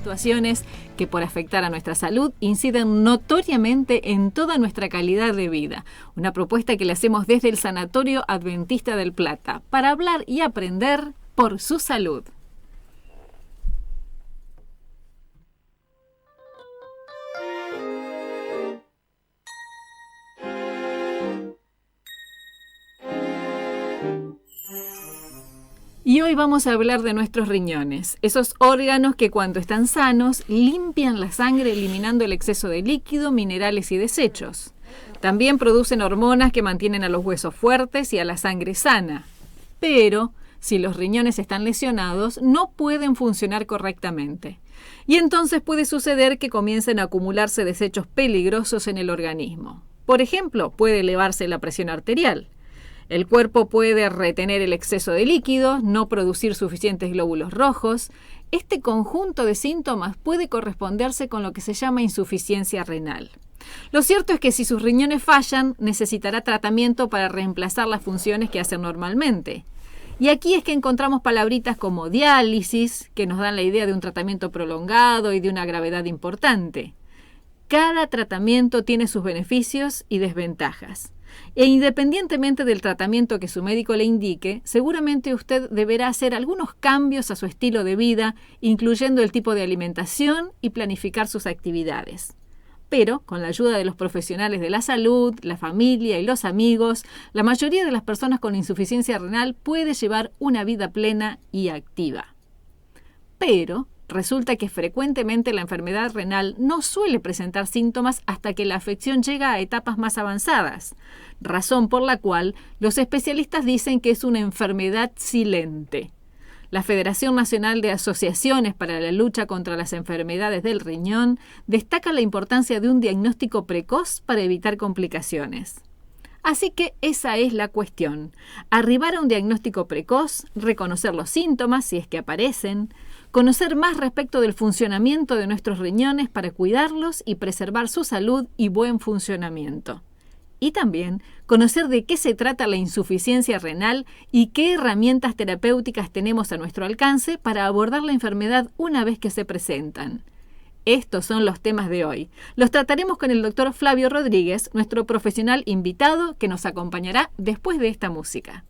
situaciones que por afectar a nuestra salud inciden notoriamente en toda nuestra calidad de vida. Una propuesta que le hacemos desde el Sanatorio Adventista del Plata para hablar y aprender por su salud. Y hoy vamos a hablar de nuestros riñones, esos órganos que cuando están sanos limpian la sangre eliminando el exceso de líquido, minerales y desechos. También producen hormonas que mantienen a los huesos fuertes y a la sangre sana. Pero si los riñones están lesionados, no pueden funcionar correctamente. Y entonces puede suceder que comiencen a acumularse desechos peligrosos en el organismo. Por ejemplo, puede elevarse la presión arterial. El cuerpo puede retener el exceso de líquido, no producir suficientes glóbulos rojos. Este conjunto de síntomas puede corresponderse con lo que se llama insuficiencia renal. Lo cierto es que si sus riñones fallan, necesitará tratamiento para reemplazar las funciones que hacen normalmente. Y aquí es que encontramos palabritas como diálisis, que nos dan la idea de un tratamiento prolongado y de una gravedad importante. Cada tratamiento tiene sus beneficios y desventajas. E independientemente del tratamiento que su médico le indique, seguramente usted deberá hacer algunos cambios a su estilo de vida, incluyendo el tipo de alimentación y planificar sus actividades. Pero, con la ayuda de los profesionales de la salud, la familia y los amigos, la mayoría de las personas con insuficiencia renal puede llevar una vida plena y activa. Pero resulta que frecuentemente la enfermedad renal no suele presentar síntomas hasta que la afección llega a etapas más avanzadas, razón por la cual los especialistas dicen que es una enfermedad silente. La Federación Nacional de Asociaciones para la Lucha contra las Enfermedades del Riñón destaca la importancia de un diagnóstico precoz para evitar complicaciones. Así que esa es la cuestión: arribar a un diagnóstico precoz, reconocer los síntomas si es que aparecen, conocer más respecto del funcionamiento de nuestros riñones para cuidarlos y preservar su salud y buen funcionamiento. Y también conocer de qué se trata la insuficiencia renal y qué herramientas terapéuticas tenemos a nuestro alcance para abordar la enfermedad una vez que se presentan. Estos son los temas de hoy. Los trataremos con el doctor Flavio Rodríguez, nuestro profesional invitado, que nos acompañará después de esta música.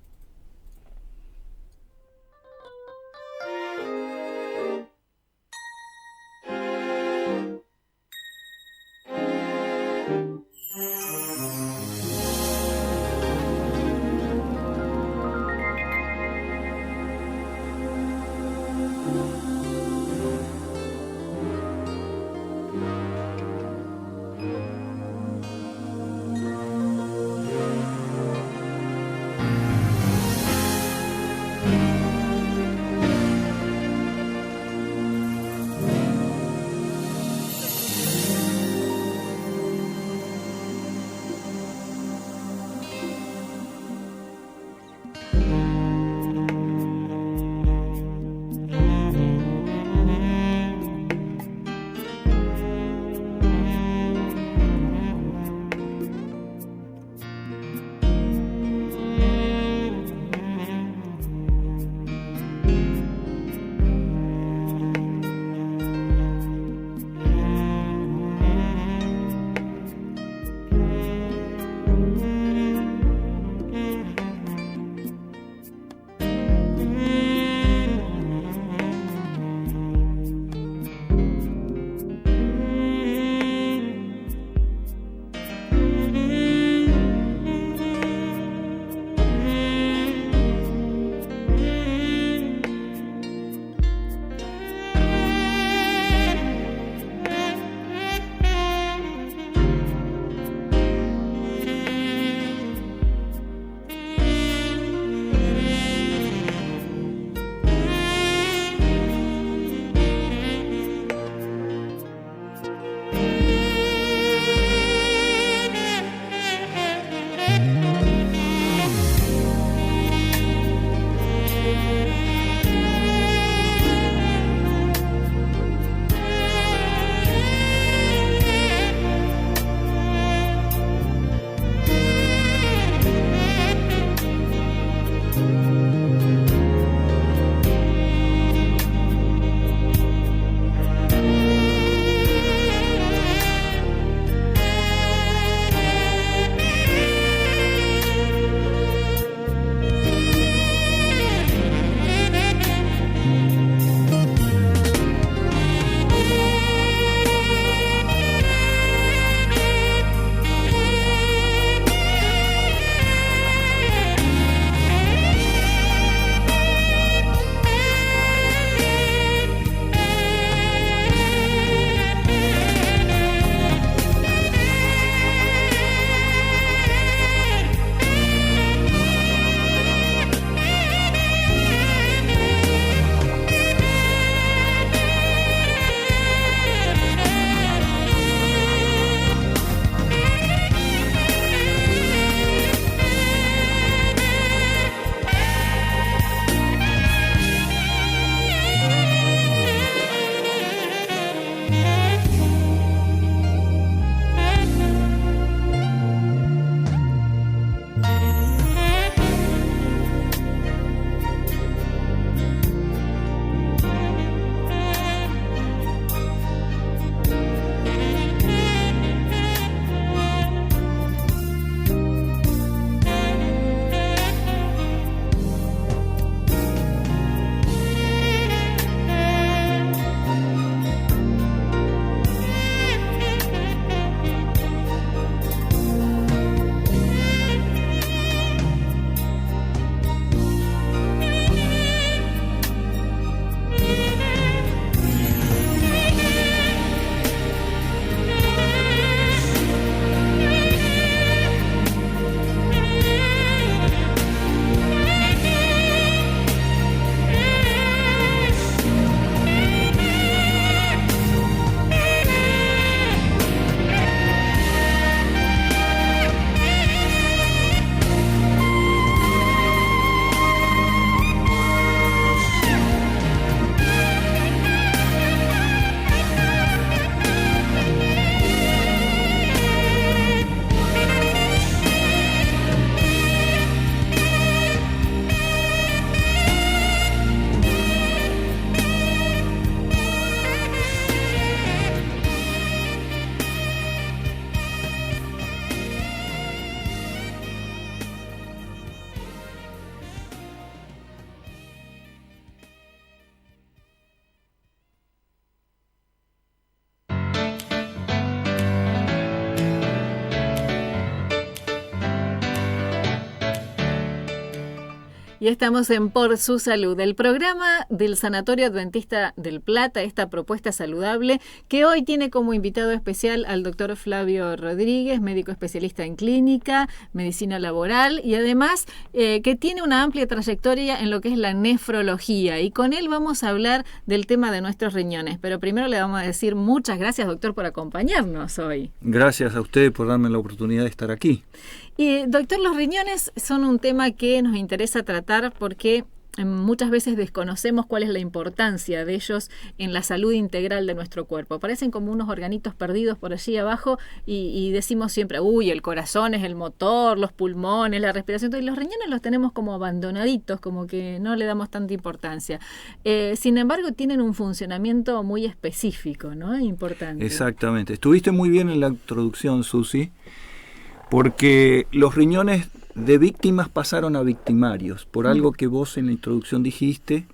Y estamos en Por Su Salud, el programa del Sanatorio Adventista del Plata, esta propuesta saludable, que hoy tiene como invitado especial al doctor Flavio Rodríguez, médico especialista en clínica, medicina laboral y además que tiene una amplia trayectoria en lo que es la nefrología. Y con él vamos a hablar del tema de nuestros riñones. Pero primero le vamos a decir muchas gracias, doctor, por acompañarnos hoy. Gracias a usted por darme la oportunidad de estar aquí. Y doctor, los riñones son un tema que nos interesa tratar porque muchas veces desconocemos cuál es la importancia de ellos en la salud integral de nuestro cuerpo. Parecen como unos organitos perdidos por allí abajo y decimos siempre, el corazón es el motor, los pulmones, la respiración, y los riñones los tenemos como abandonaditos, como que no le damos tanta importancia. Sin embargo, tienen un funcionamiento muy específico, ¿no? Importante. Exactamente. Estuviste muy bien en la introducción, Susi, porque los riñones de víctimas pasaron a victimarios, por algo que vos en la introducción dijiste,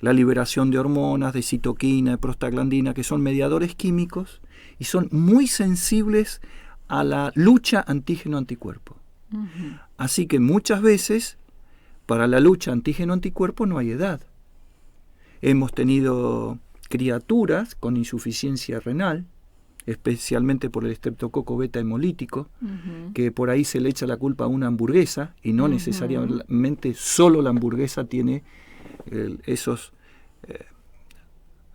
la liberación de hormonas, de citoquina, de prostaglandina, que son mediadores químicos y son muy sensibles a la lucha antígeno-anticuerpo. Uh-huh. Así que muchas veces, para la lucha antígeno-anticuerpo no hay edad. Hemos tenido criaturas con insuficiencia renal, especialmente por el estreptococo beta hemolítico, uh-huh, que por ahí se le echa la culpa a una hamburguesa, y no, uh-huh, necesariamente solo la hamburguesa tiene esos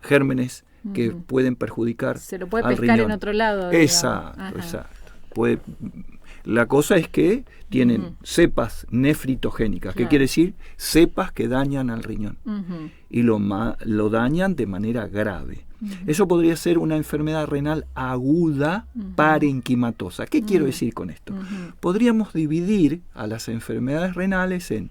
gérmenes, uh-huh, que pueden perjudicar al riñón. Se lo puede pescar en otro lado. Exacto, exacto. La cosa es que tienen, uh-huh, cepas nefritogénicas, claro, que quiere decir cepas que dañan al riñón, uh-huh, y lo dañan de manera grave. Uh-huh. Eso podría ser una enfermedad renal aguda, uh-huh, parenquimatosa. ¿Qué, uh-huh, quiero decir con esto? Uh-huh. Podríamos dividir a las enfermedades renales en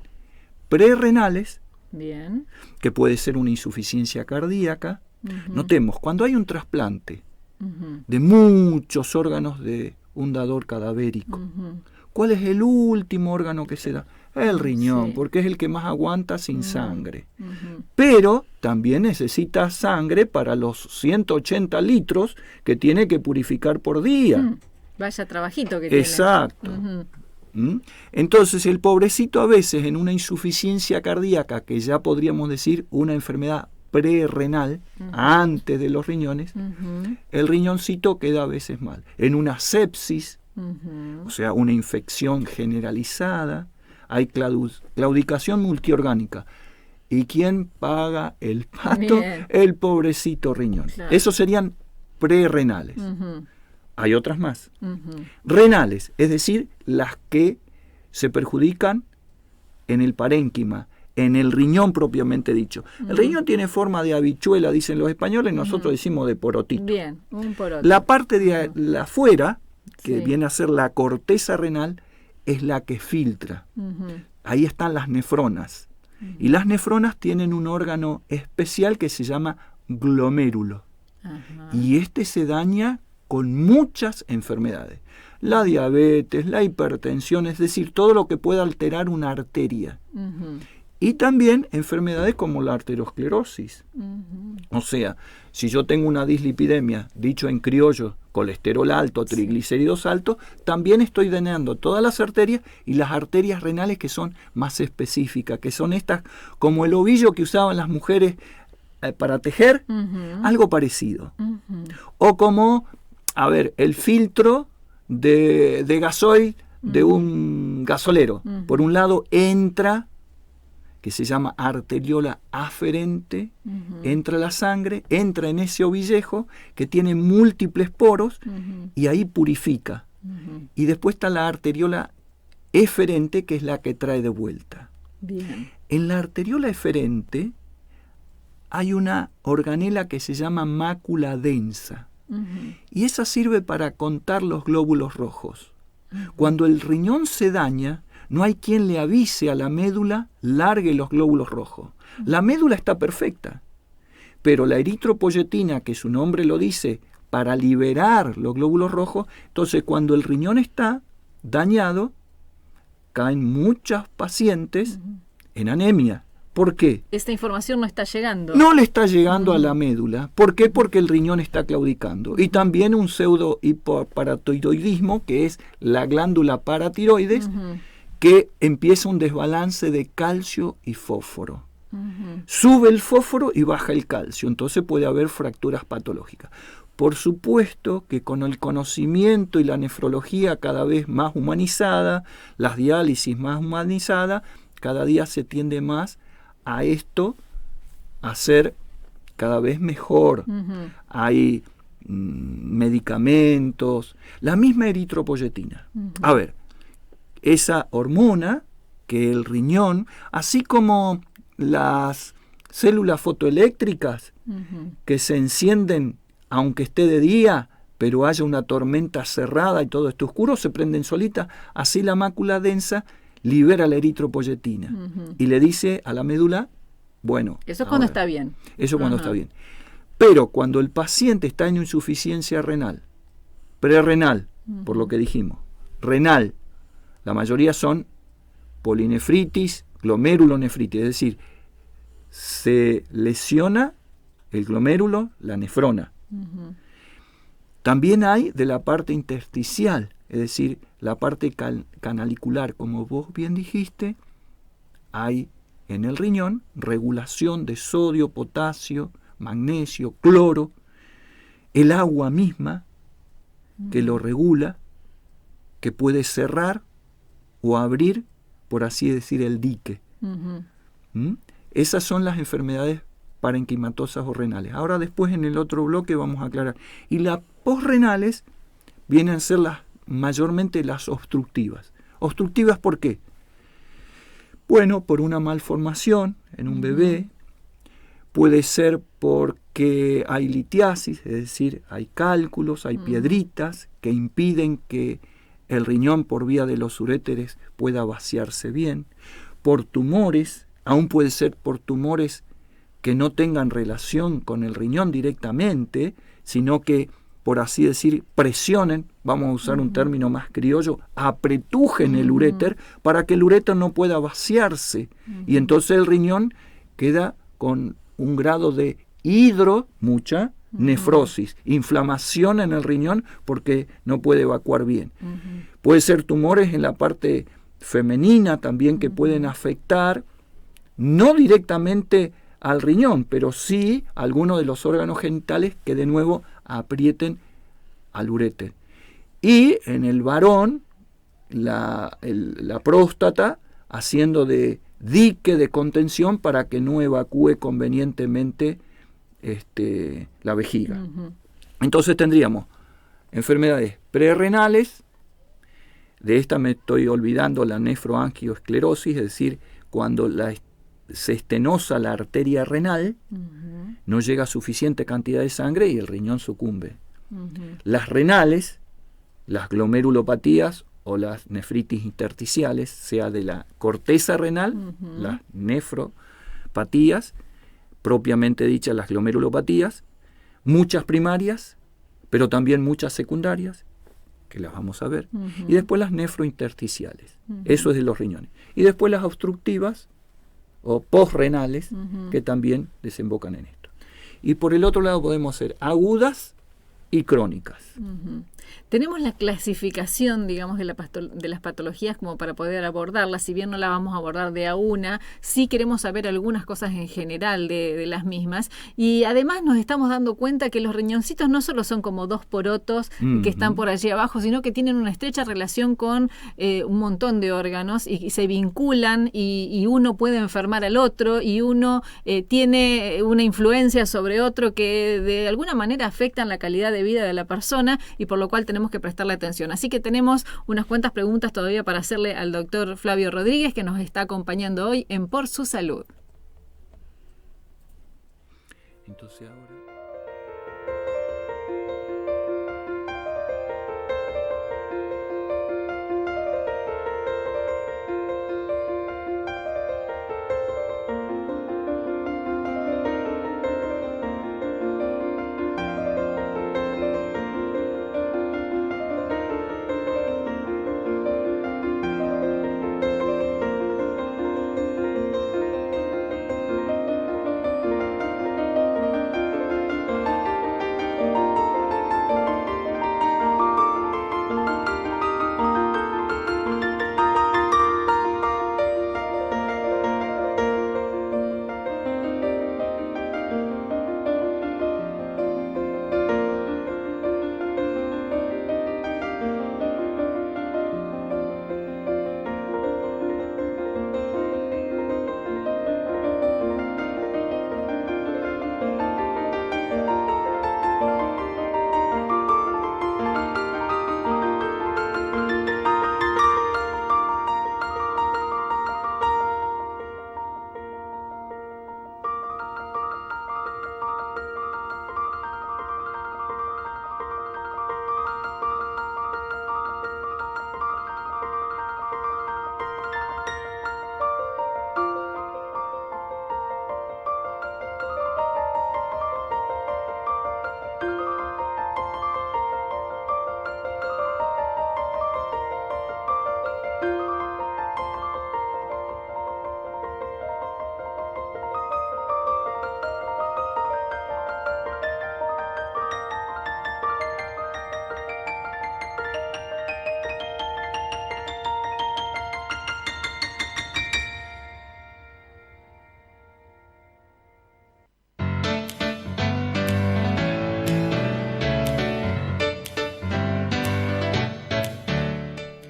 prerrenales, bien, que puede ser una insuficiencia cardíaca. Uh-huh. Notemos, cuando hay un trasplante, uh-huh, de muchos órganos de un dador cadavérico, uh-huh, ¿cuál es el último órgano que se da? El riñón, sí, porque es el que más aguanta sin, uh-huh, sangre. Uh-huh. Pero también necesita sangre para los 180 litros que tiene que purificar por día. Vaya trabajito que exacto, tiene. Uh-huh. Entonces el pobrecito a veces en una insuficiencia cardíaca, que ya podríamos decir una enfermedad prerrenal, uh-huh, antes de los riñones, uh-huh, el riñoncito queda a veces mal. En una sepsis, uh-huh, o sea, una infección generalizada, hay claudicación multiorgánica. ¿Y quién paga el pato? Bien. El pobrecito riñón. Claro. Esos serían prerrenales. Uh-huh. Hay otras más. Uh-huh. Renales, es decir, las que se perjudican en el parénquima, en el riñón propiamente dicho. Uh-huh. El riñón tiene forma de habichuela, dicen los españoles, nosotros, uh-huh, decimos de porotito. Bien, un poroto. La parte de la afuera, que, sí, viene a ser la corteza renal, es la que filtra. Uh-huh. Ahí están las nefronas. Uh-huh. Y las nefronas tienen un órgano especial que se llama glomérulo. Uh-huh. Y este se daña con muchas enfermedades. La diabetes, la hipertensión, es decir, todo lo que pueda alterar una arteria. Uh-huh. Y también enfermedades como la arteriosclerosis. Uh-huh. O sea, si yo tengo una dislipidemia, dicho en criollo, colesterol alto, triglicéridos altos, también estoy dañando todas las arterias y las arterias renales que son más específicas, que son estas como el ovillo que usaban las mujeres para tejer, uh-huh, algo parecido. Uh-huh. O como, el filtro de gasoil, uh-huh, de un gasolero. Uh-huh. Por un lado entra, que se llama arteriola aferente, uh-huh, entra la sangre, entra en ese ovillejo que tiene múltiples poros, uh-huh, y ahí purifica. Uh-huh. Y después está la arteriola eferente, que es la que trae de vuelta. Bien. En la arteriola eferente hay una organela que se llama mácula densa, uh-huh, y esa sirve para contar los glóbulos rojos. Uh-huh. Cuando el riñón se daña, no hay quien le avise a la médula, largue los glóbulos rojos. La médula está perfecta, pero la eritropoyetina, que su nombre lo dice, para liberar los glóbulos rojos, entonces cuando el riñón está dañado, caen muchos pacientes, uh-huh, en anemia. ¿Por qué? Esta información no está llegando. No le está llegando, uh-huh, a la médula. ¿Por qué? Porque el riñón está claudicando. Y también un pseudo hipoparatiroidismo, que es la glándula paratiroides, uh-huh, que empieza un desbalance de calcio y fósforo. Sube el fósforo y baja el calcio, entonces puede haber fracturas patológicas. Por supuesto que con el conocimiento y la nefrología cada vez más humanizada, las diálisis más humanizadas, cada día se tiende más a esto, a ser cada vez mejor. Hay medicamentos, la misma eritropoyetina. A ver, esa hormona que el riñón, así como las células fotoeléctricas que se encienden aunque esté de día, pero haya una tormenta cerrada y todo esté oscuro, se prenden solitas, así la mácula densa libera la eritropoyetina y le dice a la médula, bueno, eso es cuando está bien. Eso cuando está bien. Pero cuando el paciente está en insuficiencia renal, prerrenal, por lo que dijimos, renal, la mayoría son polinefritis, glomerulonefritis, es decir, se lesiona el glomérulo, la nefrona. También hay de la parte intersticial, es decir, la parte canalicular, como vos bien dijiste, hay en el riñón regulación de sodio, potasio, magnesio, cloro, el agua misma que lo regula, que puede cerrar o abrir, por así decir, el dique. Esas son las enfermedades parenquimatosas o renales. Ahora después en el otro bloque vamos a aclarar. Y las posrenales vienen a ser mayormente las obstructivas. ¿Obstructivas por qué? Bueno, por una malformación en un bebé, puede ser porque hay litiasis, es decir, hay cálculos, hay piedritas que impiden que el riñón por vía de los uréteres pueda vaciarse bien, por tumores, aún puede ser por tumores que no tengan relación con el riñón directamente, sino que, por así decir, presionen, vamos a usar un término más criollo, apretujen el uréter para que el uréter no pueda vaciarse. Y entonces el riñón queda con un grado de mucha nefrosis, inflamación en el riñón porque no puede evacuar bien. Puede ser tumores en la parte femenina también que pueden afectar, no directamente al riñón, pero sí algunos de los órganos genitales que de nuevo aprieten al uréter. Y en el varón, la próstata haciendo de dique de contención para que no evacúe convenientemente la vejiga. Entonces tendríamos enfermedades prerrenales, de esta me estoy olvidando la nefroangioesclerosis, es decir, cuando se estenosa la arteria renal, no llega suficiente cantidad de sangre y el riñón sucumbe. Las renales, las glomerulopatías o las nefritis intersticiales, sea de la corteza renal, las nefropatías, propiamente dichas las glomerulopatías, muchas primarias, pero también muchas secundarias, que las vamos a ver, y después las nefrointersticiales, eso es de los riñones. Y después las obstructivas, o posrenales, que también desembocan en esto. Y por el otro lado podemos ser agudas y crónicas. Tenemos la clasificación, digamos, de las patologías como para poder abordarlas, si bien no la vamos a abordar de a una, sí queremos saber algunas cosas en general de las mismas, y además nos estamos dando cuenta que los riñoncitos no solo son como dos porotos que están por allí abajo, sino que tienen una estrecha relación con un montón de órganos y se vinculan y uno puede enfermar al otro y uno tiene una influencia sobre otro que de alguna manera afectan la calidad de vida de la persona y por lo cual tenemos que prestarle atención. Así que tenemos unas cuantas preguntas todavía para hacerle al doctor Flavio Rodríguez, que nos está acompañando hoy en Por Su Salud. Entonces ahora...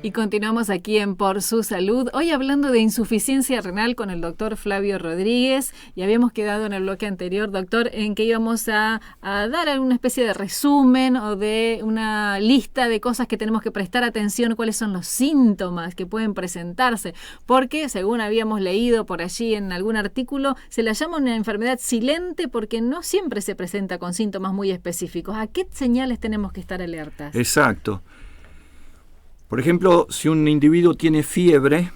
Y continuamos aquí en Por Su Salud, hoy hablando de insuficiencia renal con el doctor Flavio Rodríguez, y habíamos quedado en el bloque anterior, doctor, en que íbamos a dar alguna especie de resumen o de una lista de cosas que tenemos que prestar atención, cuáles son los síntomas que pueden presentarse, porque según habíamos leído por allí en algún artículo, se la llama una enfermedad silente porque no siempre se presenta con síntomas muy específicos. ¿A qué señales tenemos que estar alertas? Exacto. Por ejemplo, si un individuo tiene fiebre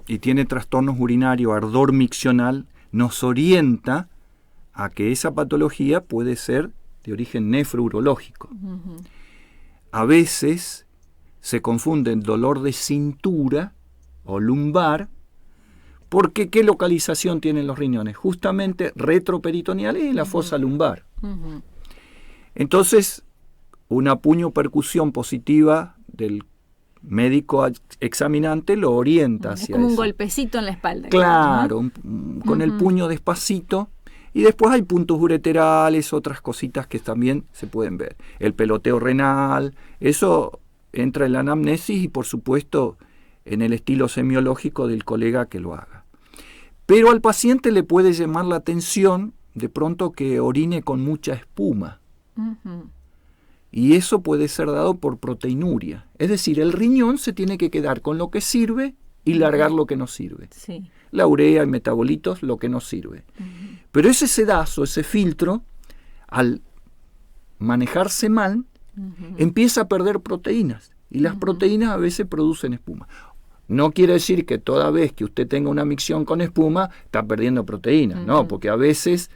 y tiene trastornos urinarios, ardor miccional, nos orienta a que esa patología puede ser de origen nefrourológico. Uh-huh. A veces se confunden dolor de cintura o lumbar, porque ¿qué localización tienen los riñones? Justamente retroperitoneales y la fosa lumbar. Uh-huh. Entonces, una puño-percusión positiva del médico examinante lo orienta hacia eso. Es como un golpecito en la espalda. Claro, ¿no? Con el puño despacito. Y después hay puntos ureterales, otras cositas que también se pueden ver. El peloteo renal, eso entra en la anamnesis y por supuesto en el estilo semiológico del colega que lo haga. Pero al paciente le puede llamar la atención de pronto que orine con mucha espuma. Uh-huh. Y eso puede ser dado por proteinuria. Es decir, el riñón se tiene que quedar con lo que sirve y largar lo que no sirve. Sí. La urea y metabolitos, lo que no sirve. Uh-huh. Pero ese sedazo, ese filtro, al manejarse mal, uh-huh, empieza a perder proteínas. Y las proteínas a veces producen espuma. No quiere decir que toda vez que usted tenga una micción con espuma, está perdiendo proteínas. Uh-huh. No, porque a veces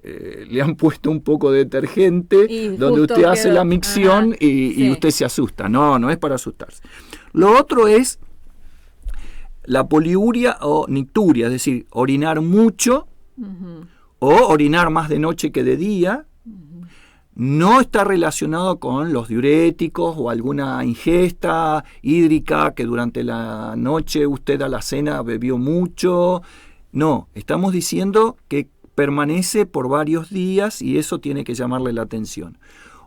le han puesto un poco de detergente donde usted hace la micción y usted se asusta. No es para asustarse. Lo otro es la poliuria o nicturia, es decir, orinar mucho, uh-huh, o orinar más de noche que de día. Uh-huh. No está relacionado con los diuréticos o alguna ingesta hídrica que durante la noche usted a la cena bebió mucho. No, estamos diciendo que permanece por varios días y eso tiene que llamarle la atención.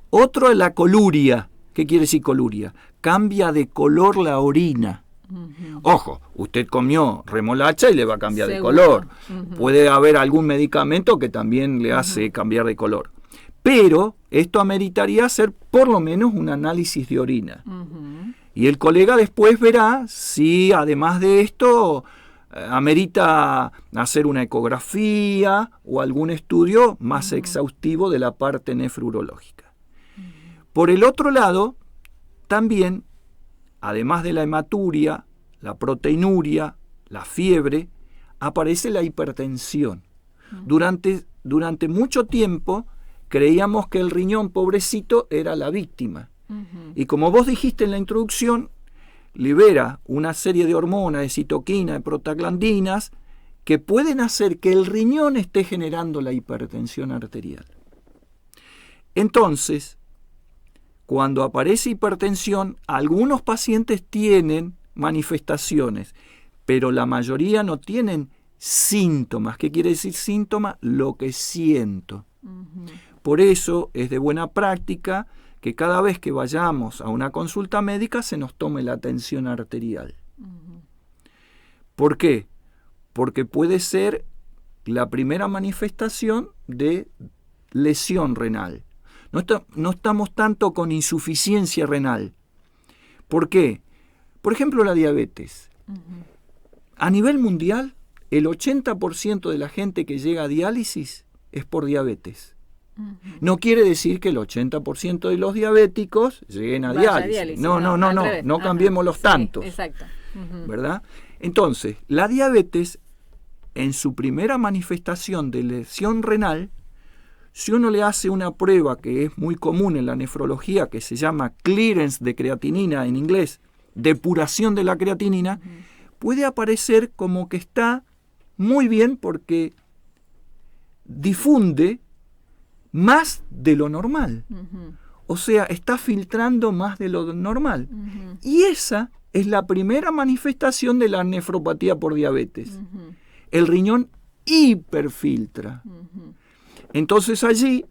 Otro es la coluria. ¿Qué quiere decir coluria? Cambia de color la orina. Uh-huh. Ojo, usted comió remolacha y le va a cambiar de color. Uh-huh. Puede haber algún medicamento que también le hace cambiar de color. Pero esto ameritaría hacer por lo menos un análisis de orina. Uh-huh. Y el colega después verá si además de esto amerita hacer una ecografía o algún estudio más exhaustivo de la parte nefrourológica. Por el otro lado, también, además de la hematuria, la proteinuria, la fiebre, aparece la hipertensión. Durante mucho tiempo creíamos que el riñón pobrecito era la víctima. Y como vos dijiste en la introducción, libera una serie de hormonas, de citoquina, de prostaglandinas, que pueden hacer que el riñón esté generando la hipertensión arterial. Entonces, cuando aparece hipertensión, algunos pacientes tienen manifestaciones, pero la mayoría no tienen síntomas. ¿Qué quiere decir síntoma? Lo que siento. Uh-huh. Por eso es de buena práctica que cada vez que vayamos a una consulta médica se nos tome la tensión arterial. Uh-huh. ¿Por qué? Porque puede ser la primera manifestación de lesión renal. No estamos tanto con insuficiencia renal. ¿Por qué? Por ejemplo, la diabetes. Uh-huh. A nivel mundial, el 80% de la gente que llega a diálisis es por diabetes. No quiere decir que el 80% de los diabéticos lleguen a diálisis. No cambiémoslos tantos. Sí, exacto. Uh-huh. ¿Verdad? Entonces, la diabetes, en su primera manifestación de lesión renal, si uno le hace una prueba que es muy común en la nefrología, que se llama clearance de creatinina en inglés, depuración de la creatinina, puede aparecer como que está muy bien porque difunde más de lo normal. Uh-huh. O sea, está filtrando más de lo normal. Uh-huh. Y esa es la primera manifestación de la nefropatía por diabetes. Uh-huh. El riñón hiperfiltra. Uh-huh. Entonces allí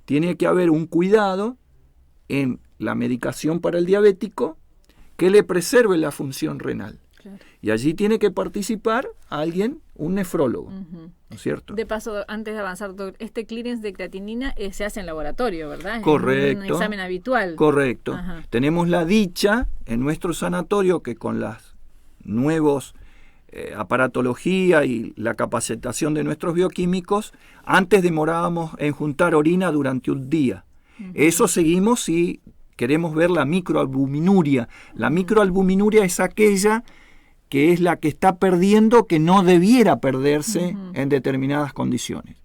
tiene que haber un cuidado en la medicación para el diabético que le preserve la función renal. Claro. Y allí tiene que participar alguien, un nefrólogo, ¿no es cierto? De paso, antes de avanzar, doctor, este clearance de creatinina se hace en laboratorio, ¿verdad? Correcto. Es un examen habitual. Correcto. Ajá. Tenemos la dicha en nuestro sanatorio que con las nuevos aparatología y la capacitación de nuestros bioquímicos, antes demorábamos en juntar orina durante un día. Eso seguimos si queremos ver la microalbuminuria. La microalbuminuria es aquella que es la que está perdiendo que no debiera perderse en determinadas condiciones.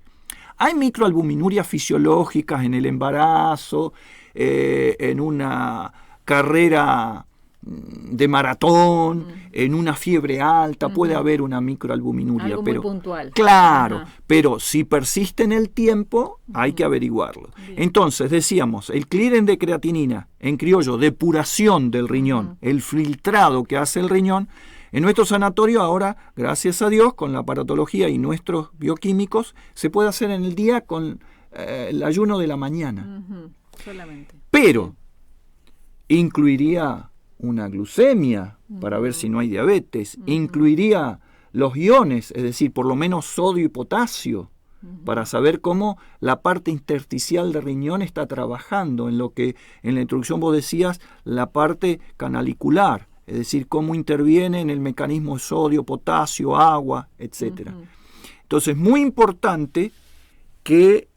Hay microalbuminurias fisiológicas en el embarazo, en una carrera de maratón, en una fiebre alta, puede haber una microalbuminuria. Algo pero, muy puntual. Claro, pero si persiste en el tiempo, hay que averiguarlo. Bien. Entonces, decíamos, el clearance de creatinina, en criollo, depuración del riñón, el filtrado que hace el riñón, en nuestro sanatorio ahora, gracias a Dios, con la aparatología y nuestros bioquímicos, se puede hacer en el día con el ayuno de la mañana. Solamente. Pero incluiría una glucemia para ver si no hay diabetes, incluiría los iones, es decir, por lo menos sodio y potasio, para saber cómo la parte intersticial del riñón está trabajando en lo que en la introducción vos decías, la parte canalicular, es decir, cómo interviene en el mecanismo de sodio, potasio, agua, etc. Entonces, muy importante que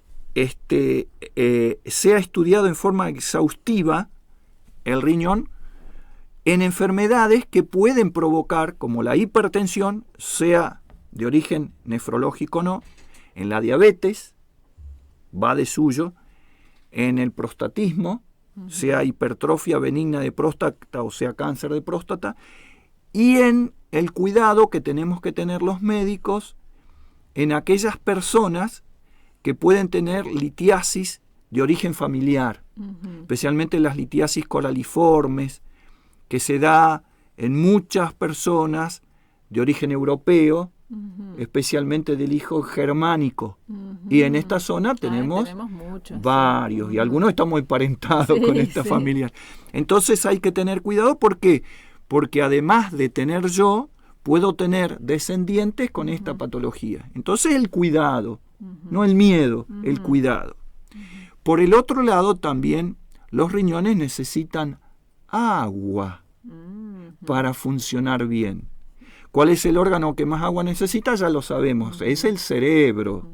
sea estudiado en forma exhaustiva el riñón en enfermedades que pueden provocar, como la hipertensión, sea de origen nefrológico o no, en la diabetes, va de suyo, en el prostatismo, sea hipertrofia benigna de próstata o sea cáncer de próstata, y en el cuidado que tenemos que tener los médicos en aquellas personas que pueden tener litiasis de origen familiar, especialmente las litiasis coraliformes, que se da en muchas personas de origen europeo, especialmente del hijo germánico. Y en esta zona tenemos muchos, varios, y algunos estamos emparentados con esta familia. Entonces hay que tener cuidado, ¿por qué? Porque además de tener yo, puedo tener descendientes con esta patología. Entonces el cuidado, no el miedo, el cuidado. Por el otro lado también los riñones necesitan agua para funcionar bien. ¿Cuál es el órgano que más agua necesita? Ya lo sabemos, es el cerebro.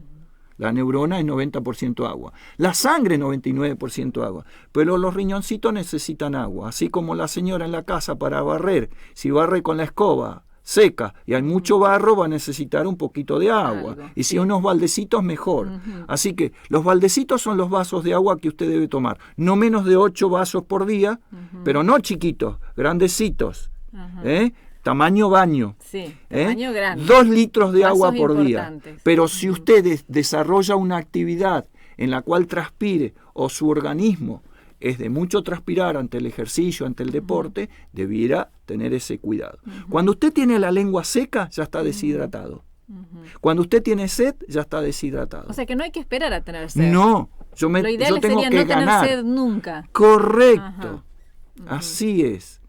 La neurona es 90% agua. La sangre es 99% agua. Pero los riñoncitos necesitan agua. Así como la señora en la casa para barrer, si barre con la escoba seca y hay mucho barro, va a necesitar un poquito de agua. Y si hay unos baldecitos, mejor. Así que los baldecitos son los vasos de agua que usted debe tomar. No menos de 8 vasos por día, pero no chiquitos, grandecitos. Tamaño baño. Sí, tamaño grande. 2 litros de agua por día. Pero si usted desarrolla una actividad en la cual transpire o su organismo es de mucho transpirar ante el ejercicio, ante el deporte, debiera tener ese cuidado. Cuando usted tiene la lengua seca, ya está deshidratado. Cuando usted tiene sed, ya está deshidratado. O sea que no hay que esperar a tener sed. No, lo ideal yo tengo sería que no ganar. tener sed nunca. Correcto. Así es.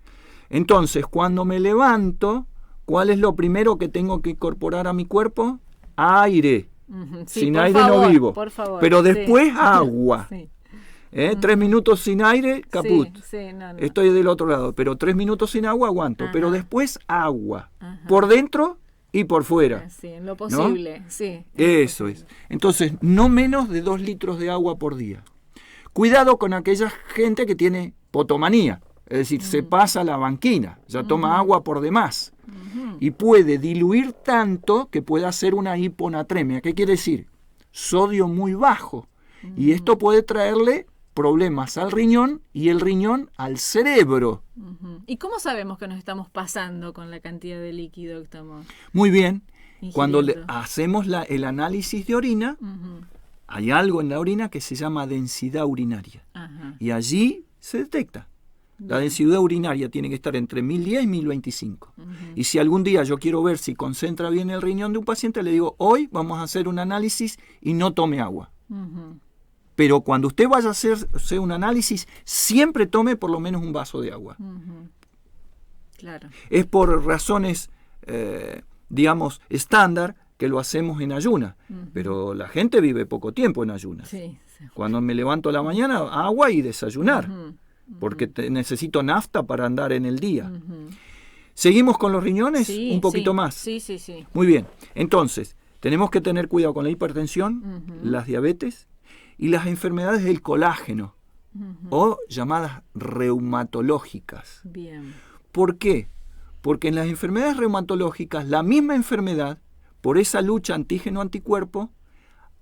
Entonces, cuando me levanto, ¿cuál es lo primero que tengo que incorporar a mi cuerpo? Aire. Sí, sin por aire favor, no vivo. por favor, pero después agua. 3 minutos sin aire, caput. No. Estoy del otro lado. Pero 3 minutos sin agua, aguanto. Pero después agua. Por dentro y por fuera. Sí, en lo posible. ¿No? Sí, eso es. Entonces, no menos de 2 litros de agua por día. Cuidado con aquella gente que tiene potomanía. Es decir, se pasa la banquina, ya toma agua por demás. Y puede diluir tanto que puede hacer una hiponatremia. ¿Qué quiere decir? Sodio muy bajo. Y esto puede traerle problemas al riñón y el riñón al cerebro. ¿Y cómo sabemos que nos estamos pasando con la cantidad de líquido que estamos Muy bien. ingiriendo? Cuando hacemos el análisis de orina, hay algo en la orina que se llama densidad urinaria. Y allí se detecta. La densidad urinaria tiene que estar entre 1010 y 1025. Y si algún día yo quiero ver si concentra bien el riñón de un paciente, le digo, hoy vamos a hacer un análisis y no tome agua. Pero cuando usted vaya a hacerse un análisis, siempre tome por lo menos un vaso de agua. Claro. Es por razones, digamos, estándar que lo hacemos en ayunas. Pero la gente vive poco tiempo en ayunas. Sí. Cuando me levanto a la mañana, agua y desayunar. Porque necesito nafta para andar en el día. ¿Seguimos con los riñones? Sí, Un poquito más. Sí. Muy bien. Entonces, tenemos que tener cuidado con la hipertensión, las diabetes y las enfermedades del colágeno, o llamadas reumatológicas. Bien. ¿Por qué? Porque en las enfermedades reumatológicas, la misma enfermedad, por esa lucha antígeno-anticuerpo,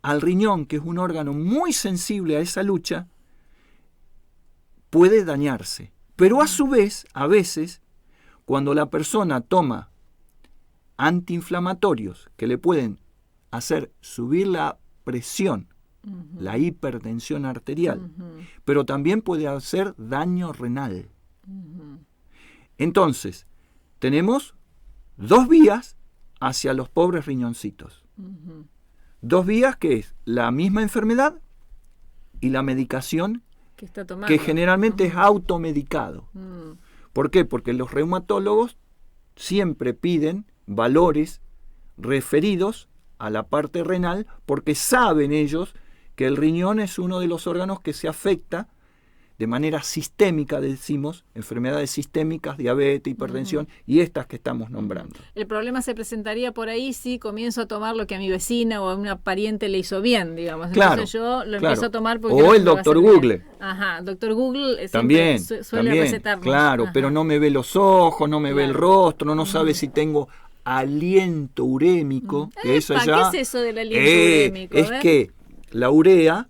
al riñón, que es un órgano muy sensible a esa lucha, puede dañarse. Pero a su vez, a veces, cuando la persona toma antiinflamatorios que le pueden hacer subir la presión, la hipertensión arterial, pero también puede hacer daño renal. Entonces, tenemos dos vías hacia los pobres riñoncitos. Dos vías que es la misma enfermedad y la medicación que está tomando, que generalmente es automedicado. ¿Por qué? Porque los reumatólogos siempre piden valores referidos a la parte renal porque saben ellos que el riñón es uno de los órganos que se afecta de manera sistémica, decimos, enfermedades sistémicas, diabetes, hipertensión y estas que estamos nombrando. El problema se presentaría por ahí si comienzo a tomar lo que a mi vecina o a una pariente le hizo bien, digamos. Entonces yo lo empiezo a tomar porque... O el doctor Google. Ajá, el doctor Google también suele recetarnos. Claro, Ajá. Pero no me ve los ojos, no me ve el rostro, no sabe si tengo aliento urémico. Que eso ya, ¿qué es eso del aliento urémico? Es que la urea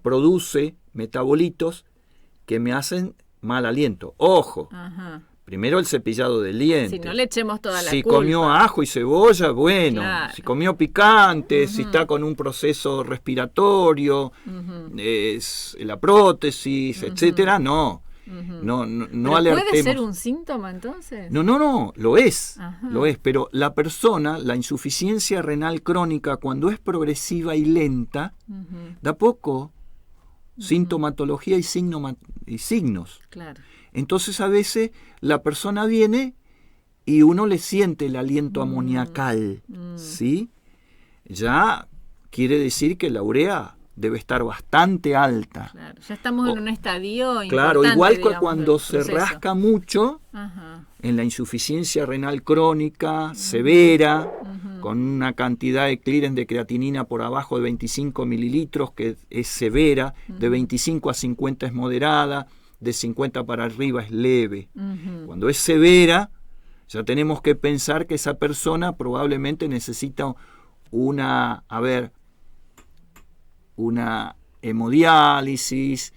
produce metabolitos que me hacen mal aliento. Ojo, primero el cepillado del diente. Si no le echemos toda la culpa. Si culpa. Comió ajo y cebolla, bueno. Claro. Si comió picante, si está con un proceso respiratorio, es la prótesis, etcétera, no. No alertemos. ¿Puede ser un síntoma entonces? No, lo es, pero la persona, la insuficiencia renal crónica, cuando es progresiva y lenta, da poco sintomatología y signos. Claro. Entonces a veces la persona viene y uno le siente el aliento amoniacal, ¿sí? Ya quiere decir que la urea debe estar bastante alta. Claro, ya estamos en un estadio importante. Claro, igual que digamos, cuando se rasca mucho, en la insuficiencia renal crónica, severa, con una cantidad de clearance de creatinina por abajo de 25 mililitros, que es severa, de 25 a 50 es moderada, de 50 para arriba es leve. Cuando es severa, ya tenemos que pensar que esa persona probablemente necesita una hemodiálisis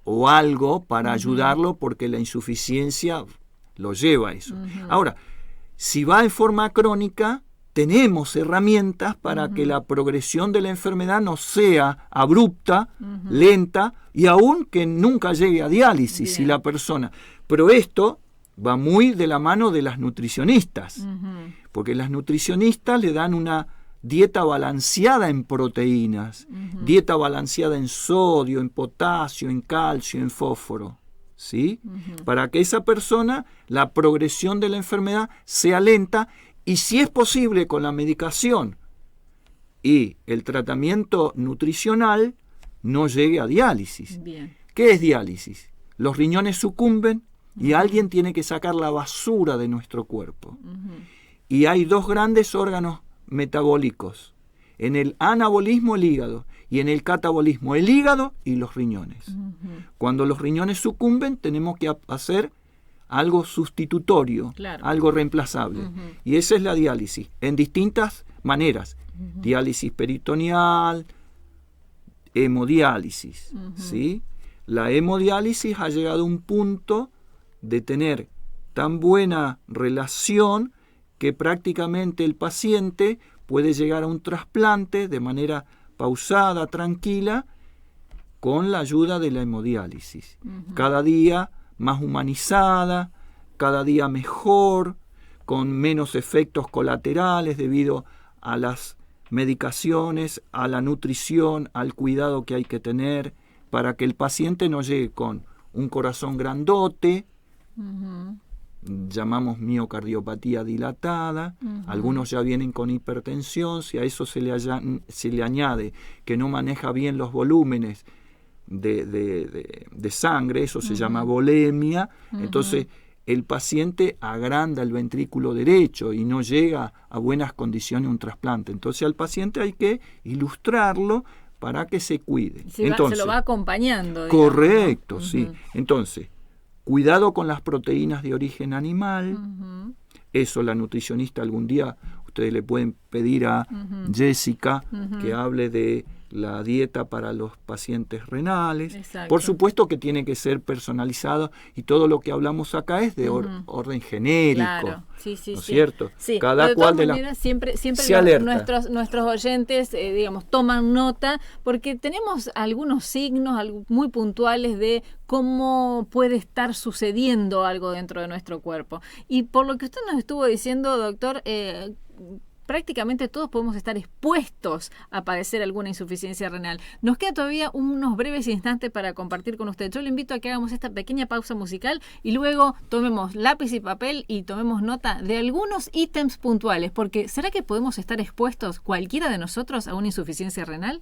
o algo para ayudarlo, porque la insuficiencia lo lleva a eso. Ahora, si va en forma crónica, tenemos herramientas para que la progresión de la enfermedad no sea abrupta, lenta y aún que nunca llegue a diálisis si la persona. Pero esto va muy de la mano de las nutricionistas, porque las nutricionistas le dan una dieta balanceada en proteínas, dieta balanceada en sodio, en potasio, en calcio, en fósforo, ¿sí? Para que esa persona, la progresión de la enfermedad sea lenta y, si es posible, con la medicación y el tratamiento nutricional, no llegue a diálisis. Bien. ¿Qué es diálisis? Los riñones sucumben y alguien tiene que sacar la basura de nuestro cuerpo. Y hay dos grandes órganos metabólicos: en el anabolismo el hígado y en el catabolismo el hígado y los riñones. Cuando los riñones sucumben, tenemos que hacer algo sustitutorio, algo reemplazable. Y esa es la diálisis, en distintas maneras. Diálisis peritoneal, hemodiálisis, ¿sí? La hemodiálisis ha llegado a un punto de tener tan buena relación que prácticamente el paciente puede llegar a un trasplante de manera pausada, tranquila, con la ayuda de la hemodiálisis. Cada día más humanizada, cada día mejor, con menos efectos colaterales debido a las medicaciones, a la nutrición, al cuidado que hay que tener para que el paciente no llegue con un corazón grandote, llamamos miocardiopatía dilatada, algunos ya vienen con hipertensión, si a eso se le añade que no maneja bien los volúmenes de sangre, eso se llama volemia, entonces el paciente agranda el ventrículo derecho y no llega a buenas condiciones un trasplante. Entonces al paciente hay que ilustrarlo para que se cuide. Entonces, se lo va acompañando. Digamos, correcto, ¿no? sí. Entonces, cuidado con las proteínas de origen animal. Eso la nutricionista algún día, ustedes le pueden pedir a Jessica que hable de la dieta para los pacientes renales. Exacto. Por supuesto que tiene que ser personalizado y todo lo que hablamos acá es de orden genérico. Claro. Sí, ¿No es cierto? Sí. Cada cual de manera, siempre nuestros oyentes, digamos, toman nota porque tenemos algunos signos muy puntuales de cómo puede estar sucediendo algo dentro de nuestro cuerpo. Y por lo que usted nos estuvo diciendo, doctor, prácticamente todos podemos estar expuestos a padecer alguna insuficiencia renal. Nos queda todavía unos breves instantes para compartir con usted. Yo le invito a que hagamos esta pequeña pausa musical y luego tomemos lápiz y papel y tomemos nota de algunos ítems puntuales, porque ¿será que podemos estar expuestos cualquiera de nosotros a una insuficiencia renal?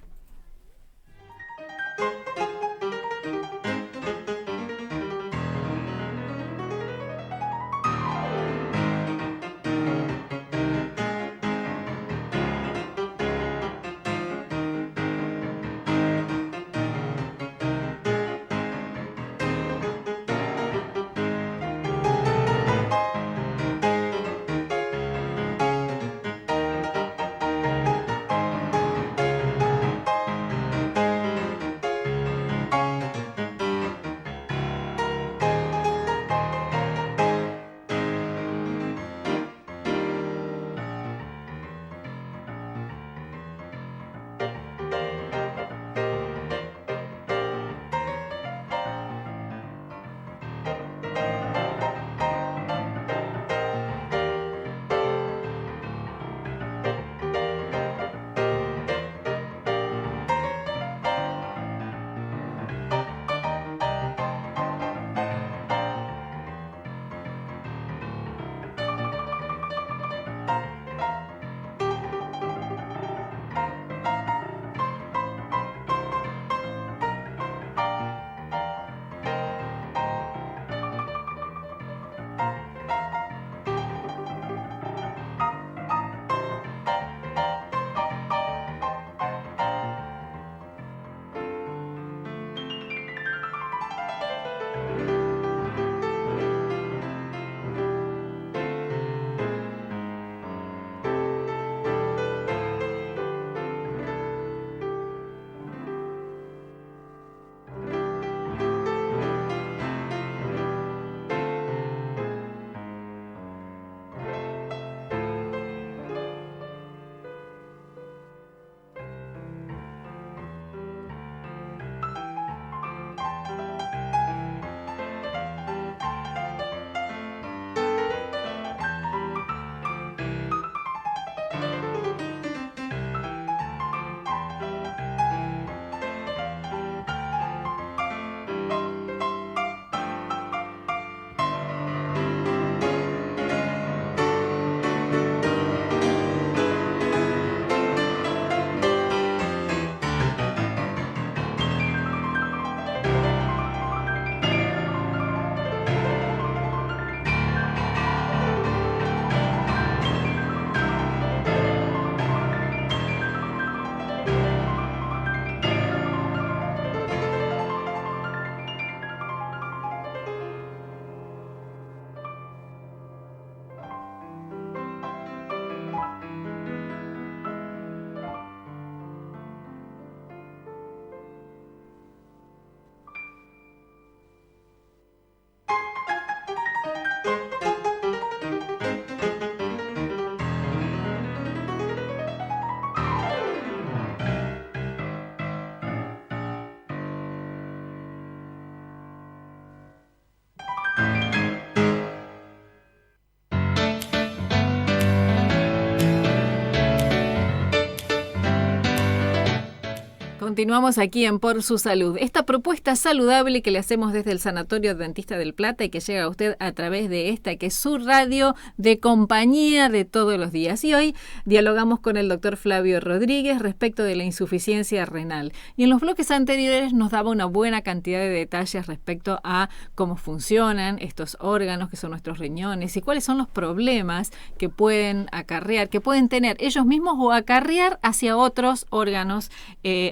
Continuamos aquí en Por Su Salud. Esta propuesta saludable que le hacemos desde el Sanatorio Adventista del Plata y que llega a usted a través de esta, que es su radio de compañía de todos los días. Y hoy dialogamos con el doctor Flavio Rodríguez respecto de la insuficiencia renal. Y en los bloques anteriores nos daba una buena cantidad de detalles respecto a cómo funcionan estos órganos que son nuestros riñones y cuáles son los problemas que pueden acarrear, que pueden tener ellos mismos o acarrear hacia otros órganos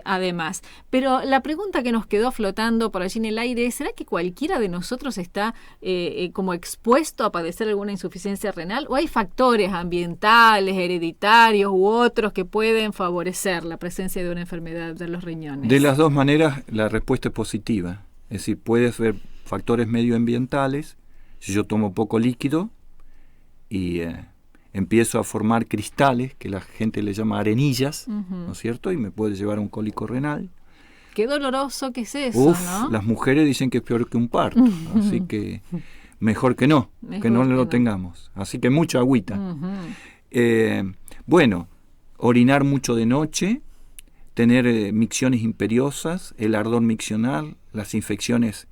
además. Pero la pregunta que nos quedó flotando por allí en el aire es, ¿será que cualquiera de nosotros está como expuesto a padecer alguna insuficiencia renal? ¿O hay factores ambientales, hereditarios u otros que pueden favorecer la presencia de una enfermedad de los riñones? De las dos maneras, la respuesta es positiva. Es decir, puedes ver factores medioambientales. Si yo tomo poco líquido y empiezo a formar cristales, que la gente le llama arenillas, ¿no es cierto? Y me puede llevar a un cólico renal. Qué doloroso que es eso, ¿no? Las mujeres dicen que es peor que un parto, así que mejor que no lo tengamos. Así que mucha agüita. Bueno, orinar mucho de noche, tener micciones imperiosas, el ardor miccional, las infecciones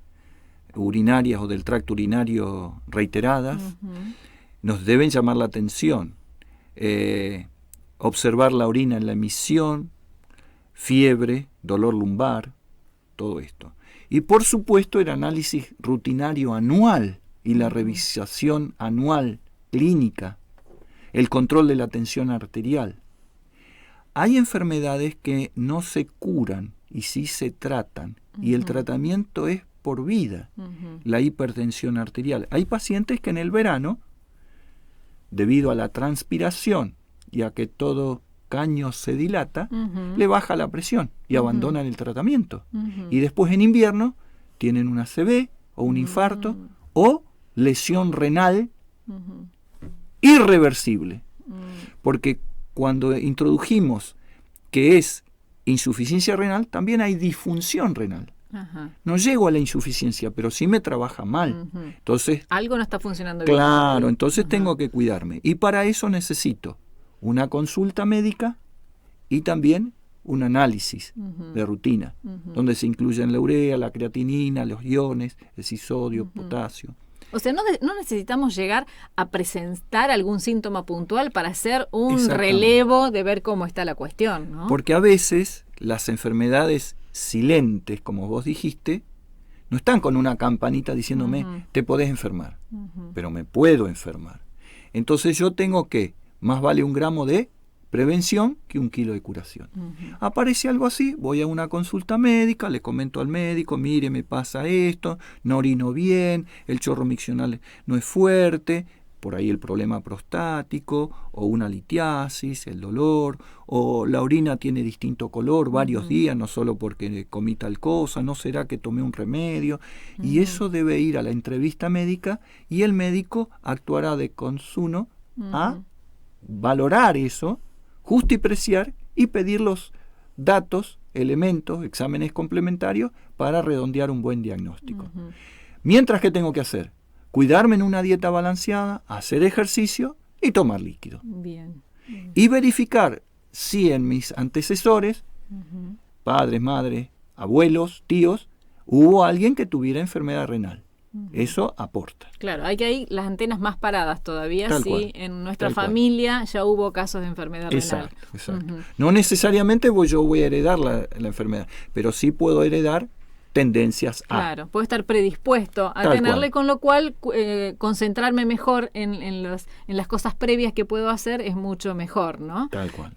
urinarias o del tracto urinario reiteradas, nos deben llamar la atención. Observar la orina en la emisión, fiebre, dolor lumbar, todo esto. Y por supuesto el análisis rutinario anual y la revisación anual clínica, el control de la tensión arterial. Hay enfermedades que no se curan y sí se tratan, y el tratamiento es por vida, la hipertensión arterial. Hay pacientes que en el verano, debido a la transpiración y a que todo caño se dilata, le baja la presión y abandonan el tratamiento. Y después en invierno tienen una ACV o un infarto o lesión renal irreversible. Porque cuando introdujimos que es insuficiencia renal, también hay disfunción renal. No llego a la insuficiencia, pero sí me trabaja mal. Entonces, algo no está funcionando bien. Claro, entonces tengo que cuidarme. Y para eso necesito una consulta médica y también un análisis de rutina, donde se incluyen la urea, la creatinina, los iones, el sodio, potasio. O sea, no necesitamos llegar a presentar algún síntoma puntual para hacer un relevo de ver cómo está la cuestión, ¿no? Porque a veces las enfermedades silentes, como vos dijiste, no están con una campanita diciéndome te podés enfermar, pero me puedo enfermar. Entonces yo tengo que, más vale 1 gramo de prevención que 1 kilo de curación. Aparece algo así, voy a una consulta médica, le comento al médico, mire, me pasa esto, no orino bien, el chorro miccional no es fuerte, por ahí el problema prostático, o una litiasis, el dolor, o la orina tiene distinto color varios días, no solo porque comí tal cosa, no será que tomé un remedio, y eso debe ir a la entrevista médica, y el médico actuará de consuno a valorar eso, justipreciar y pedir los datos, elementos, exámenes complementarios para redondear un buen diagnóstico. Mientras, ¿qué tengo que hacer? Cuidarme en una dieta balanceada, hacer ejercicio y tomar líquido. Bien. Y verificar si en mis antecesores, padres, madres, abuelos, tíos, hubo alguien que tuviera enfermedad renal. Eso aporta. Claro, hay que ir las antenas más paradas todavía, Tal si cual, en nuestra tal cual. familia ya hubo casos de enfermedad renal. Exacto. No necesariamente yo voy a heredar la enfermedad, pero sí puedo heredar tendencias a. Claro, puedo estar predispuesto a Tal tenerle, cual. con lo cual concentrarme mejor en las cosas previas que puedo hacer es mucho mejor, ¿no? Tal cual.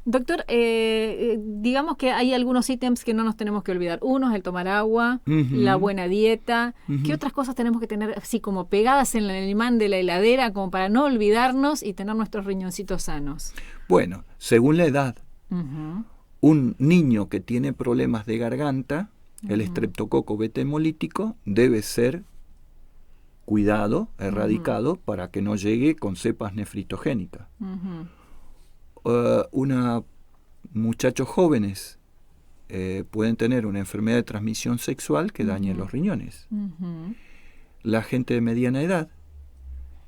Doctor, digamos que hay algunos ítems que no nos tenemos que olvidar. Uno es el tomar agua, la buena dieta. ¿Qué otras cosas tenemos que tener así como pegadas en el imán de la heladera como para no olvidarnos y tener nuestros riñoncitos sanos? Bueno, según la edad, un niño que tiene problemas de garganta, el estreptococo beta hemolítico debe ser cuidado, erradicado, para que no llegue con cepas nefritogénicas. Muchachos jóvenes pueden tener una enfermedad de transmisión sexual que dañe los riñones. La gente de mediana edad,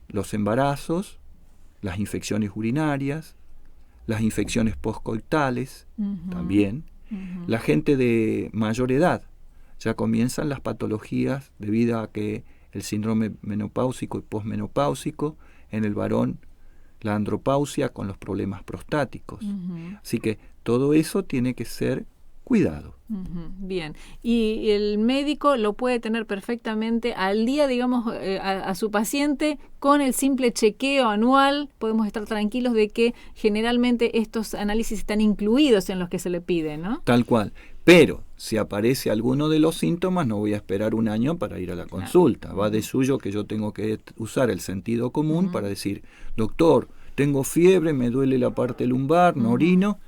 los embarazos, las infecciones urinarias, las infecciones postcoitales también, La gente de mayor edad, ya comienzan las patologías debido a que el síndrome menopáusico y posmenopáusico, en el varón la andropausia con los problemas prostáticos. Así que todo eso tiene que ser cuidado. Bien, y el médico lo puede tener perfectamente al día, digamos, a su paciente con el simple chequeo anual. Podemos estar tranquilos de que generalmente estos análisis están incluidos en los que se le pide, ¿no? Tal cual. Pero si aparece alguno de los síntomas, no voy a esperar un año para ir a la consulta. Va de suyo que yo tengo que usar el sentido común para decir, doctor, tengo fiebre, me duele la parte lumbar, no orino.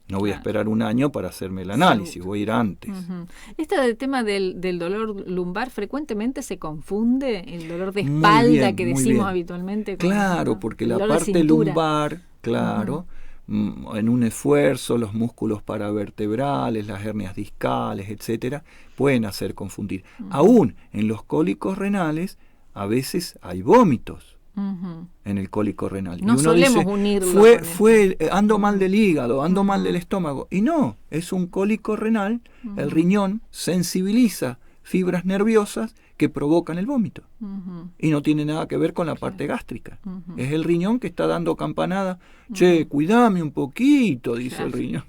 No voy a esperar un año para hacerme el análisis, voy a ir antes. Este tema del dolor lumbar frecuentemente se confunde, el dolor de espalda que decimos habitualmente. Claro, porque la parte lumbar, claro, en un esfuerzo, los músculos paravertebrales, las hernias discales, etcétera, pueden hacer confundir. Aún en los cólicos renales, a veces hay vómitos. En el cólico renal. No y uno solemos dice, unirlo. Ando mal del hígado, ando mal del estómago. Y no, es un cólico renal. El riñón sensibiliza fibras nerviosas que provocan el vómito. Y no tiene nada que ver con la parte gástrica. Es el riñón que está dando campanada. Che, cuidame un poquito, dice el riñón.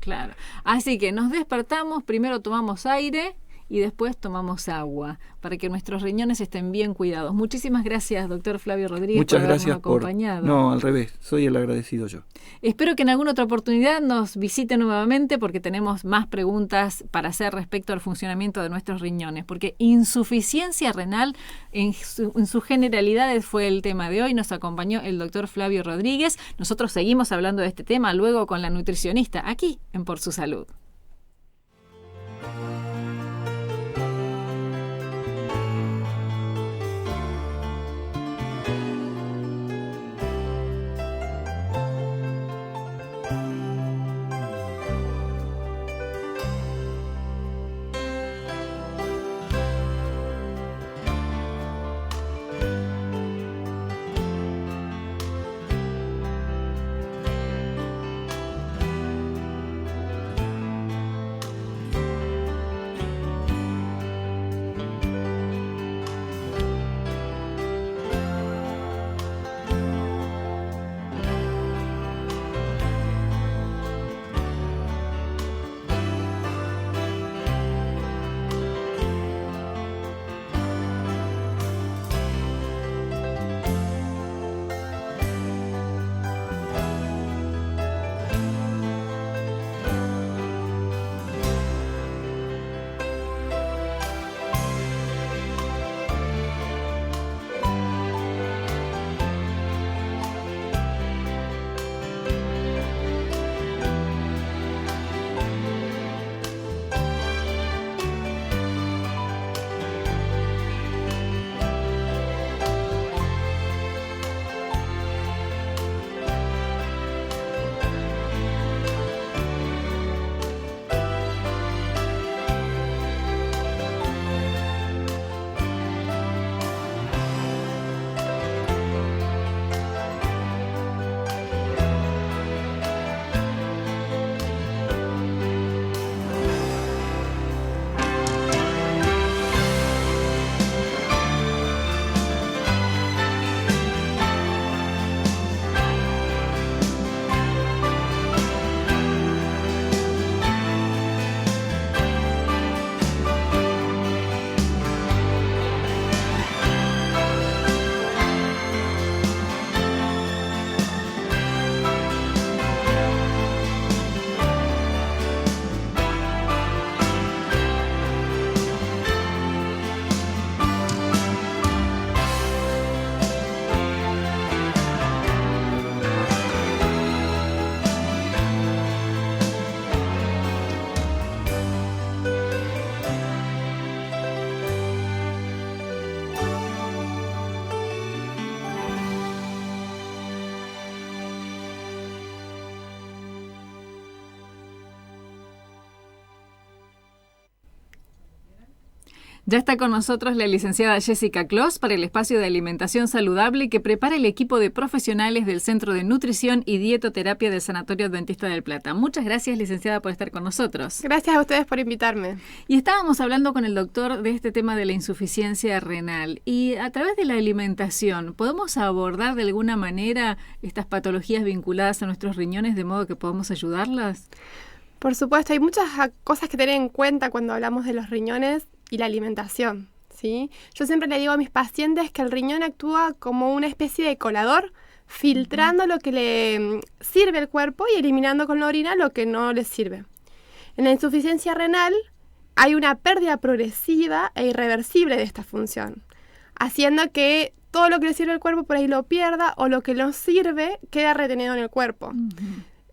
Claro. Así que nos despertamos, primero tomamos aire y después tomamos agua para que nuestros riñones estén bien cuidados. Muchísimas gracias, doctor Flavio Rodríguez, Muchas por habernos gracias acompañado. No, al revés, soy el agradecido yo. Espero que en alguna otra oportunidad nos visite nuevamente porque tenemos más preguntas para hacer respecto al funcionamiento de nuestros riñones, porque insuficiencia renal en sus generalidades fue el tema de hoy. Nos acompañó el doctor Flavio Rodríguez. Nosotros seguimos hablando de este tema luego con la nutricionista aquí en Por Su Salud. Ya está con nosotros la licenciada Jessica Clos para el espacio de alimentación saludable que prepara el equipo de profesionales del Centro de Nutrición y Dietoterapia del Sanatorio Adventista del Plata. Muchas gracias, licenciada, por estar con nosotros. Gracias a ustedes por invitarme. Y estábamos hablando con el doctor de este tema de la insuficiencia renal. Y a través de la alimentación, ¿podemos abordar de alguna manera estas patologías vinculadas a nuestros riñones de modo que podamos ayudarlas? Por supuesto, hay muchas cosas que tener en cuenta cuando hablamos de los riñones y la alimentación, ¿sí? Yo siempre le digo a mis pacientes que el riñón actúa como una especie de colador, filtrando lo que le sirve al cuerpo y eliminando con la orina lo que no le sirve. En la insuficiencia renal hay una pérdida progresiva e irreversible de esta función, haciendo que todo lo que le sirve al cuerpo por ahí lo pierda o lo que no sirve queda retenido en el cuerpo.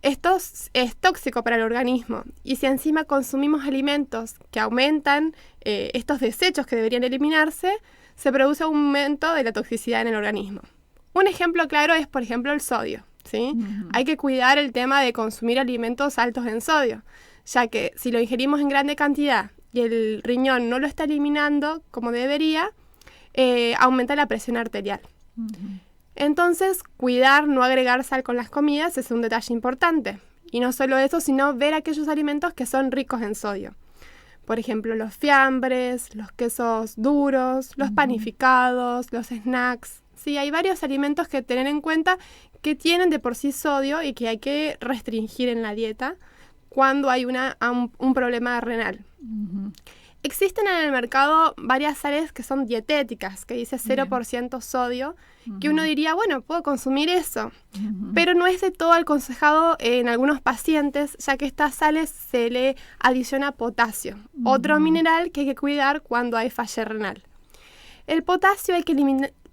Esto es tóxico para el organismo y si encima consumimos alimentos que aumentan estos desechos que deberían eliminarse, se produce un aumento de la toxicidad en el organismo. Un ejemplo claro es, por ejemplo, el sodio, ¿sí? Hay que cuidar el tema de consumir alimentos altos en sodio, ya que si lo ingerimos en grande cantidad y el riñón no lo está eliminando como debería, aumenta la presión arterial. Entonces, cuidar no agregar sal con las comidas es un detalle importante. Y no solo eso, sino ver aquellos alimentos que son ricos en sodio. Por ejemplo, los fiambres, los quesos duros, los panificados, los snacks. Sí, hay varios alimentos que tener en cuenta que tienen de por sí sodio y que hay que restringir en la dieta cuando hay un problema renal. Existen en el mercado varias sales que son dietéticas, que dice 0% sodio, que uno diría, bueno, puedo consumir eso, pero no es de todo aconsejado en algunos pacientes, ya que estas sales se le adiciona potasio, otro mineral que hay que cuidar cuando hay falla renal. El potasio hay que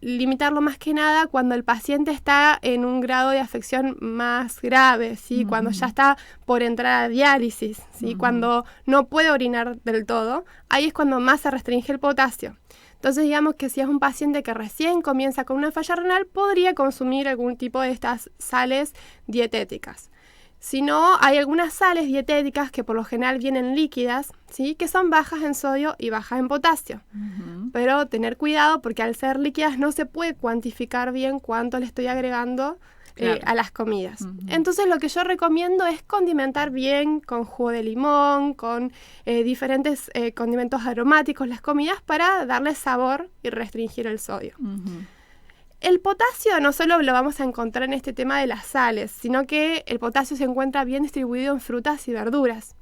limitarlo más que nada cuando el paciente está en un grado de afección más grave, ¿sí? Cuando ya está por entrar a diálisis, ¿sí? Cuando no puede orinar del todo, ahí es cuando más se restringe el potasio. Entonces, digamos que si es un paciente que recién comienza con una falla renal, podría consumir algún tipo de estas sales dietéticas. Si no, hay algunas sales dietéticas que por lo general vienen líquidas, ¿sí? Que son bajas en sodio y bajas en potasio. Pero tener cuidado porque al ser líquidas no se puede cuantificar bien cuánto le estoy agregando a las comidas. Entonces lo que yo recomiendo es condimentar bien con jugo de limón, con diferentes condimentos aromáticos las comidas para darle sabor y restringir el sodio. El potasio no solo lo vamos a encontrar en este tema de las sales, sino que el potasio se encuentra bien distribuido en frutas y verduras.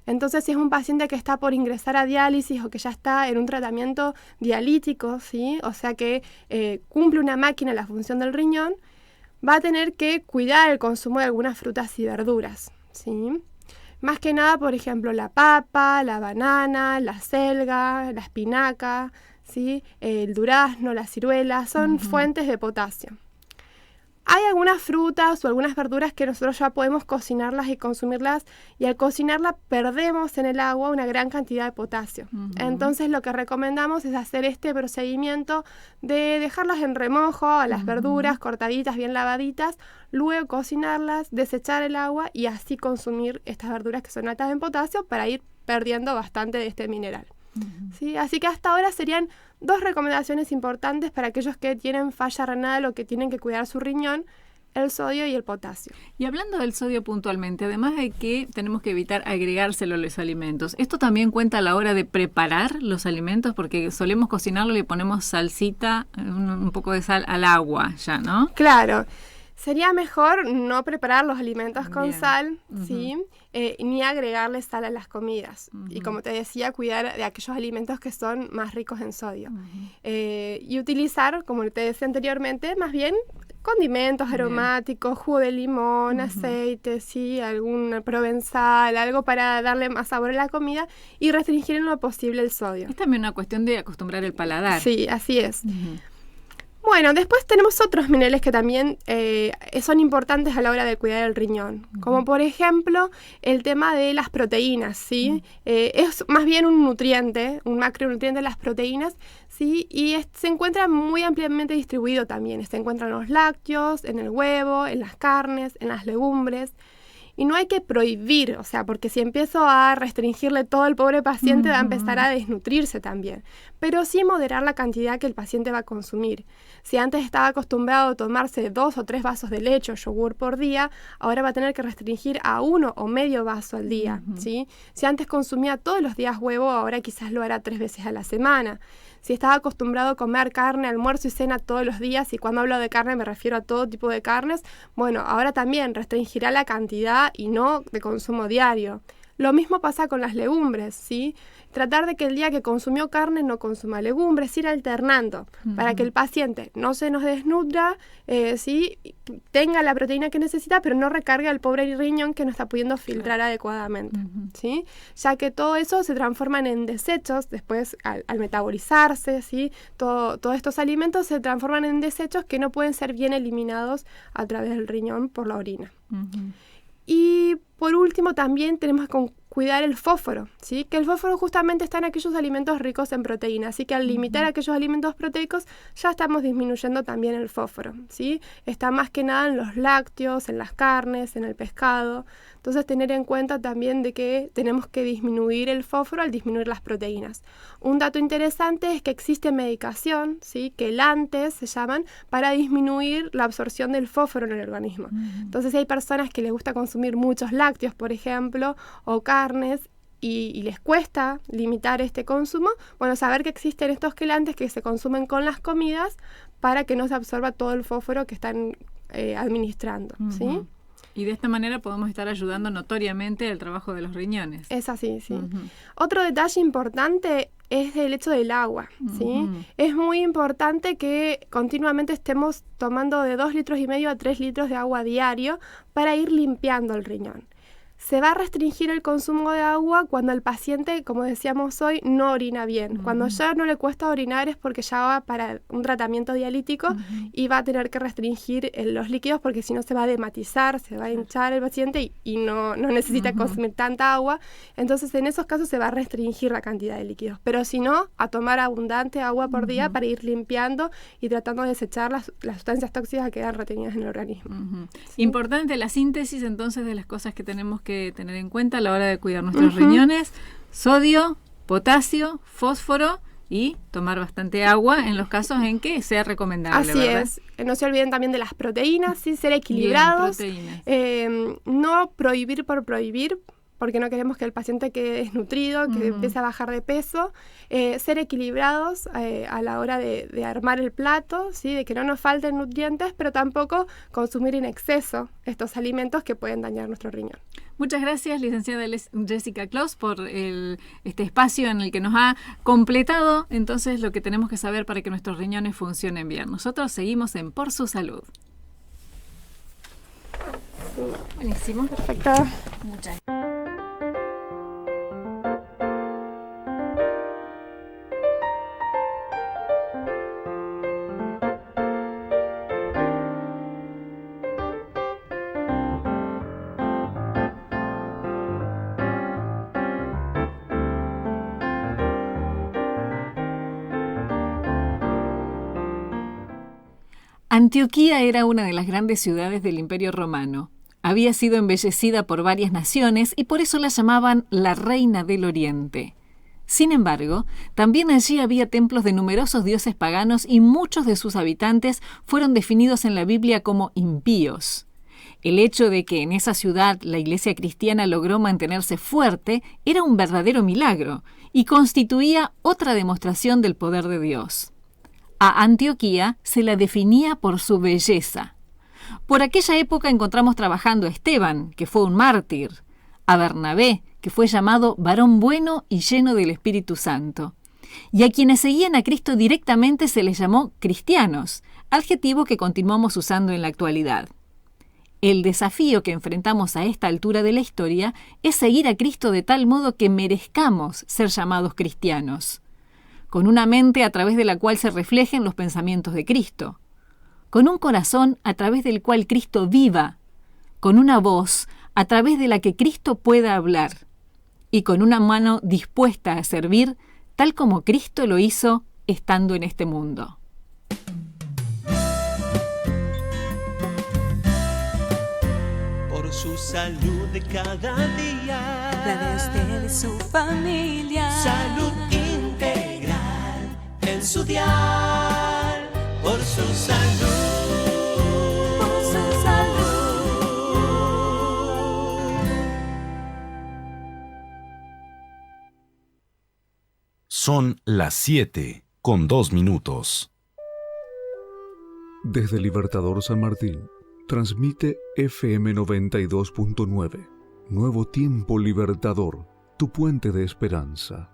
Entonces, si es un paciente que está por ingresar a diálisis o que ya está en un tratamiento dialítico, ¿sí? O sea que cumple una máquina la función del riñón, va a tener que cuidar el consumo de algunas frutas y verduras, ¿sí? Más que nada, por ejemplo, la papa, la banana, la selga, la espinaca, ¿sí? El durazno, la ciruela, son fuentes de potasio. Hay algunas frutas o algunas verduras que nosotros ya podemos cocinarlas y consumirlas y al cocinarlas perdemos en el agua una gran cantidad de potasio. Entonces lo que recomendamos es hacer este procedimiento de dejarlas en remojo a las verduras cortaditas, bien lavaditas, luego cocinarlas, desechar el agua y así consumir estas verduras que son altas en potasio para ir perdiendo bastante de este mineral. ¿Sí? Así que hasta ahora serían 2 recomendaciones importantes para aquellos que tienen falla renal o que tienen que cuidar su riñón: el sodio y el potasio. Y hablando del sodio puntualmente, además de que tenemos que evitar agregárselo a los alimentos, ¿esto también cuenta a la hora de preparar los alimentos? Porque solemos cocinarlo y le ponemos salsita, un poco de sal al agua ya, ¿no? Claro. Sería mejor no preparar los alimentos con sal, ¿sí? Ni agregarle sal a las comidas. Y como te decía, cuidar de aquellos alimentos que son más ricos en sodio. Y utilizar, como te decía anteriormente, más bien condimentos aromáticos, jugo de limón, aceite, ¿sí? Algún provenzal, algo para darle más sabor a la comida y restringir en lo posible el sodio. Es también una cuestión de acostumbrar el paladar. Sí, así es. Bueno, después tenemos otros minerales que también son importantes a la hora de cuidar el riñón, como por ejemplo el tema de las proteínas, ¿sí? Es más bien un nutriente, un macronutriente de las proteínas, ¿sí? Y se encuentra muy ampliamente distribuido también. Se encuentra en los lácteos, en el huevo, en las carnes, en las legumbres. Y no hay que prohibir, o sea, porque si empiezo a restringirle todo al pobre paciente, va a empezar a desnutrirse también. Pero sí moderar la cantidad que el paciente va a consumir. Si antes estaba acostumbrado a tomarse 2 o 3 vasos de leche o yogur por día, ahora va a tener que restringir a 1 o medio vaso al día, ¿sí? Si antes consumía todos los días huevo, ahora quizás lo hará 3 veces a la semana. Si estaba acostumbrado a comer carne, almuerzo y cena todos los días, y cuando hablo de carne me refiero a todo tipo de carnes, bueno, ahora también restringirá la cantidad y no de consumo diario. Lo mismo pasa con las legumbres, ¿sí? Tratar de que el día que consumió carne no consuma legumbres, ir alternando para que el paciente no se nos desnutra, ¿sí? Tenga la proteína que necesita, pero no recargue al pobre riñón que no está pudiendo filtrar adecuadamente, ¿sí? Ya que todo eso se transforman en desechos, después al metabolizarse, ¿sí? Todos estos alimentos se transforman en desechos que no pueden ser bien eliminados a través del riñón por la orina. Y por último también tenemos que cuidar el fósforo, ¿sí? Que el fósforo justamente está en aquellos alimentos ricos en proteína, así que al limitar aquellos alimentos proteicos ya estamos disminuyendo también el fósforo, ¿sí? Está más que nada en los lácteos, en las carnes, en el pescado. Entonces tener en cuenta también de que tenemos que disminuir el fósforo al disminuir las proteínas. Un dato interesante es que existe medicación, ¿sí? Quelantes se llaman, para disminuir la absorción del fósforo en el organismo. Entonces si hay personas que les gusta consumir muchos lácteos, por ejemplo, o carnes, y les cuesta limitar este consumo, bueno, saber que existen estos quelantes que se consumen con las comidas para que no se absorba todo el fósforo que están administrando, ¿sí? Y de esta manera podemos estar ayudando notoriamente al trabajo de los riñones. Es así, sí. Otro detalle importante es el hecho del agua, ¿sí? Es muy importante que continuamente estemos tomando de 2,5 litros a 3 litros de agua diario para ir limpiando el riñón. Se va a restringir el consumo de agua cuando el paciente, como decíamos hoy, no orina bien. Cuando ya no le cuesta orinar es porque ya va para un tratamiento dialítico y va a tener que restringir los líquidos porque si no se va a dematizar, se va a hinchar el paciente y no necesita consumir tanta agua. Entonces en esos casos se va a restringir la cantidad de líquidos. Pero si no, a tomar abundante agua por día para ir limpiando y tratando de desechar las sustancias tóxicas que quedan retenidas en el organismo. ¿Sí? Importante la síntesis entonces de las cosas que tenemos que tener en cuenta a la hora de cuidar nuestros riñones: sodio, potasio, fósforo y tomar bastante agua en los casos en que sea recomendable. Así ¿verdad? es. No se olviden también de las proteínas, ¿sí? Ser equilibrados. No prohibir por prohibir, porque no queremos que el paciente quede desnutrido, que empiece a bajar de peso. Ser equilibrados a la hora de armar el plato, ¿sí? De que no nos falten nutrientes, pero tampoco consumir en exceso estos alimentos que pueden dañar nuestro riñón. Muchas gracias, licenciada Jessica Clos, por este espacio en el que nos ha completado entonces lo que tenemos que saber para que nuestros riñones funcionen bien. Nosotros seguimos en Por Su Salud. Buenísimo. Perfecto. Muchas gracias. Antioquía era una de las grandes ciudades del Imperio Romano. Había sido embellecida por varias naciones y por eso la llamaban la Reina del Oriente. Sin embargo, también allí había templos de numerosos dioses paganos y muchos de sus habitantes fueron definidos en la Biblia como impíos. El hecho de que en esa ciudad la iglesia cristiana logró mantenerse fuerte era un verdadero milagro y constituía otra demostración del poder de Dios. A Antioquía se la definía por su belleza. Por aquella época encontramos trabajando a Esteban, que fue un mártir, a Bernabé, que fue llamado varón bueno y lleno del Espíritu Santo, y a quienes seguían a Cristo directamente se les llamó cristianos, adjetivo que continuamos usando en la actualidad. El desafío que enfrentamos a esta altura de la historia es seguir a Cristo de tal modo que merezcamos ser llamados cristianos, con una mente a través de la cual se reflejen los pensamientos de Cristo, con un corazón a través del cual Cristo viva, con una voz a través de la que Cristo pueda hablar, y con una mano dispuesta a servir, tal como Cristo lo hizo estando en este mundo. Por su salud de cada día. La de usted y su familia. Salud integral en su dial. Por su salud. Por su salud. Son las 7:02. Desde Libertador San Martín, transmite FM 92.9. Nuevo Tiempo Libertador, tu puente de esperanza.